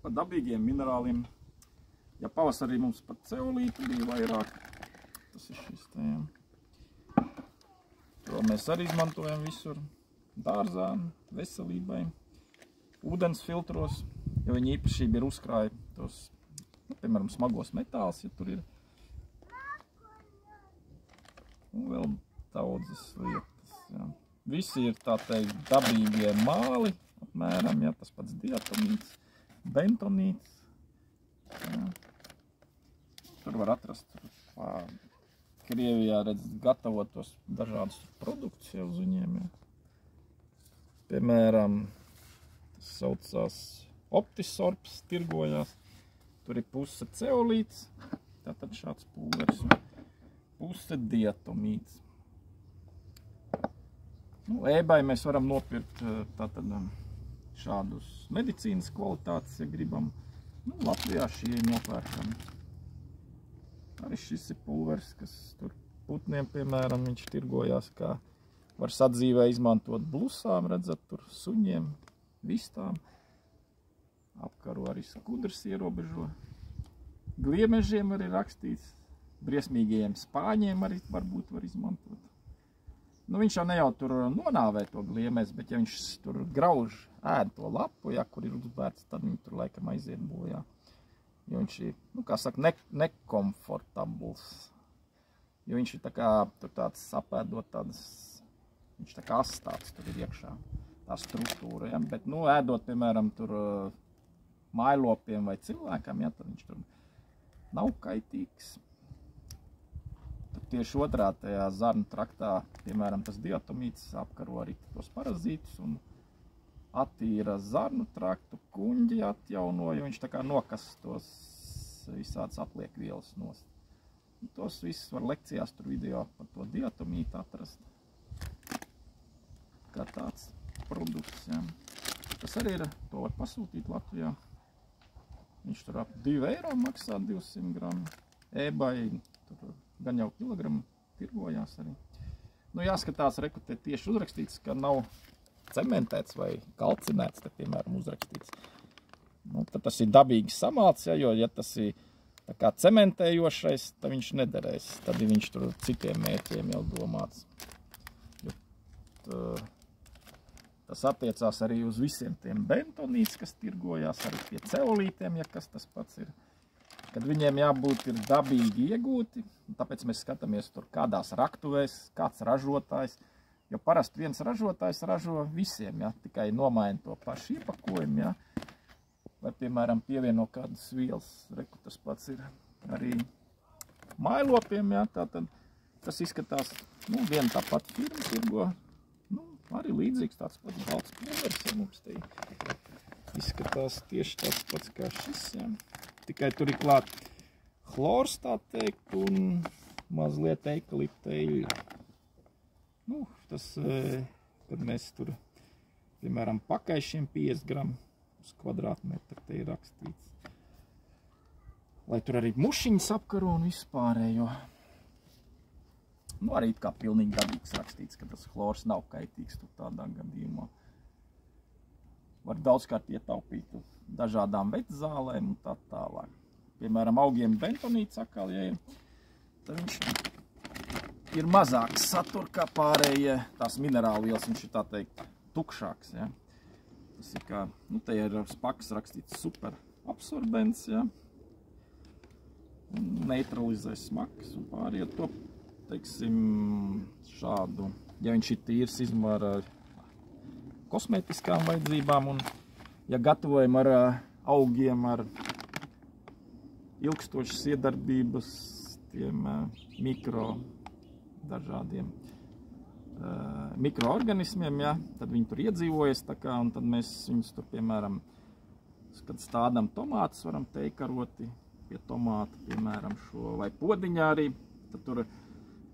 pa dabīgiem minerāliem. Ja pavasarī mums pat ceolīta bija vairāk, tas ir šis te, jā. To mēs arī izmantojam visur. Dārzā, veselībai, ūdens filtros, jo viņa īpašība ir uzkrāja tos, piemēram, smagos metālus, ja tur ir. Un vēl daudzas lietas, jā. Visi ir tā teikt dabīgie māli, apmēram, ja, tas pats diatomīts, bentonīts. Jā. Tur var atrast, Krievijā redz gatavot tos dažādus produktus jau uz viņiem. Jā. Piemēram, tas saucās Optisorbs, tirgojās. Tur ir puse ceolīts, tātad šāds pulveris, puse diatomīts. Nu, eBay mēs varam nopirkt tātad šādus medicīnas kvalitātes, ja gribam. Nu, Latvijā šie ir nopērkami. Arī šis ir pulveris, kas tur putniem, piemēram, viņš tirgojās, kā var sadzīvē izmantot blusām, redzat, tur suņiem, vistām. Apkaro arī skudras ierobežo. Gliemežiem arī rakstīts, briesmīgajiem spāņiem arī varbūt var izmantot. Nu, viņš jau ne jau tur nonāvē to gliemezi, bet ja viņš tur grauž, ēd to lapu, ja, kur ir uzbērts, tad viņi tur laikam aiziet bojā. Jo viņš ir, nu, kā saka, nekomfortabls. Jo viņš ir tā kā, tur tāds sapēdot tādas, viņš tā kā astāts tur ir iekšā, tā struktūra, ja. Bet, nu, ēdot, piemēram, tur mājlopiem vai cilvēkam, ja, tad viņš tur nav kaitīgs. Tad tieši otrā tajā zarnu traktā, piemēram, tas diatomīts apkaro arī tos parazītus un attīra zarnu traktu, kuņģi atjauno, jo viņš tā kā nokas tos visādas atliekvielas nost. Tos visus var lekcijās tur video par to diatomītu atrast. Kā tāds produkts, jā. Tas arī ir, to var pasūtīt Latvijā. Viņš tur ap 2 eiro maksā 200 gramu. eBay tur gan jau kilogramu tirgojās arī. Nu, jāskatās, reku, te tieši uzrakstīts, ka nav cementēts vai kalcinēts, te, piemēram, uzrakstīts. Nu, tad tas ir dabīgi samalts, ja, jo, ja tas ir tā kā cementējošais, tad viņš nederēs. Tad viņš tur citiem mērķiem jau domāts. Jo, tas attiecās arī uz visiem tiem bentonīts, kas tirgojās, arī pie ceolītiem, ja kas tas pats ir. Kad viņiem jābūt ir dabīgi iegūti, tāpēc mēs skatāmies tur kādās raktuvēs, kāds ražotājs. Jo parasti viens ražotājs ražo visiem, ja, tikai nomaina to pašu iepakojumu, ja, vai, piemēram, pievieno kādas vielas, reku tas pats ir arī mājlopiem, ja, tātad tas izskatās, nu, viena tā pati firma tirgo, nu, arī līdzīgs tāds pats balts pulveris, ja mums te izskatās tieši tāds pats kā šis, ja, tikai tur ir klāt chlors, tā teikt, un mazliet eikalipta eļļa. Nu, tas, kad mēs tur, piemēram, pakaišiem 50 gramu uz kvadrātmetru, te ir rakstīts. Lai tur arī mušiņas apkaro un vispārējo. Nu, arī kā pilnīgi dabīgs rakstīts, ka tas chlors nav kaitīgs tur tādā gadījumā. Var daudzkārt ietaupīt dažādām vetzālēm un tā tālāk. Piemēram, augiem bentonīts atkal, ja ir, tad viņš ir mazāks satur kā pārējie tās minerālvielas, viņš ir tā teikt tukšāks, ja. Tas ir kā, nu, te ir spaks rakstīts super absorbents, ja. Un neutralizē smakas un pārējie to, teiksim, šādu, ja viņš ir tīrs, izmēr kosmētiskām vajadzībām un, ja gatavojam ar augiem, ar ilgstošas iedarbības, tiem dažādiem mikroorganismiem, ja, tad viņi tur iedzīvojas, tā kā, un tad mēs viņus tur, piemēram, kad stādam tomātus, varam teikaroti pie tomāta, piemēram, šo, vai podiņā arī, tad tur,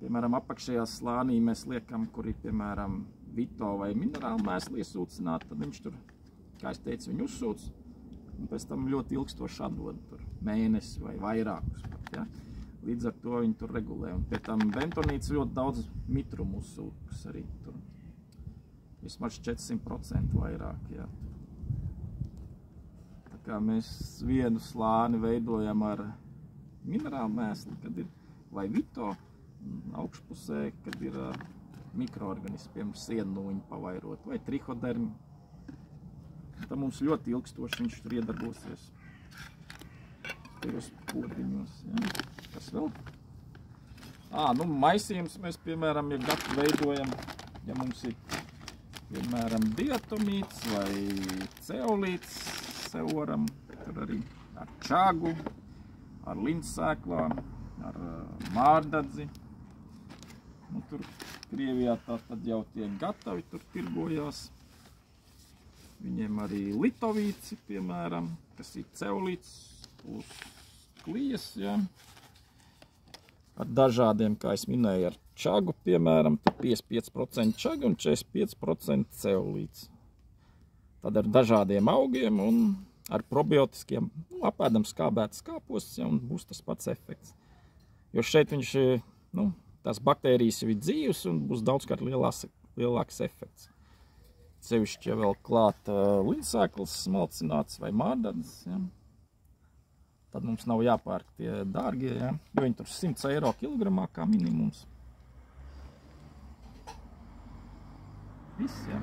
piemēram, apakšējā slānī mēs liekam, kur ir, piemēram, vito vai minerālu mēsli iesūcināt, tad viņš tur, kā es teicu, viņu uzsūc, un pēc tam ļoti ilgstoši atdod tur mēnesi vai vairākus pat, ja. Līdz ar to viņi tur regulē. Un pie tam bentonīts ļoti daudz mitrumu uzsūkas arī tur. Vismaz 400% vairāk, jā. kā mēs vienu slāni veidojam ar minerālu mēslu, kad ir vai vito, augšpusē, kad ir mikroorganismi, piemēram, sienūņi pavairot, vai trihodermi. Tā mums ļoti ilgstoši viņš tur iedarbosies. Tajos podiņos, ja. Kas vēl? Nu, maisījums mēs, piemēram, ja gatu veidojam, ja mums ir, piemēram, diatomīts vai ceolīts seoram, tur arī ar čagu, ar lindsēklām, ar mārdadzi. Nu, tur Krievijā tā tad jau tie gatavi tur tirgojās. Viņiem arī litovīci, piemēram, kas ir ceolīts uz klijas, ja. Ar dažādiem, kā es minēju, ar čagu, piemēram, tur 55% čaga un 45% ceolīts. Tad ar dažādiem augiem un ar probiotiskiem, apēdam skābētas kāpostus, ja, un būs tas pats efekts. Jo šeit viņš, tās baktērijas jau ir dzīves un būs daudzkārt lielāks efekts. Sevišķi, ja vēl klāt lindsēklas smalcināts vai mārdadis, ja. Tad mums nav jāpērk tie dārgie, ja, jo viņi tur 100 eiro kilogramā kā minimums. Viss, ja.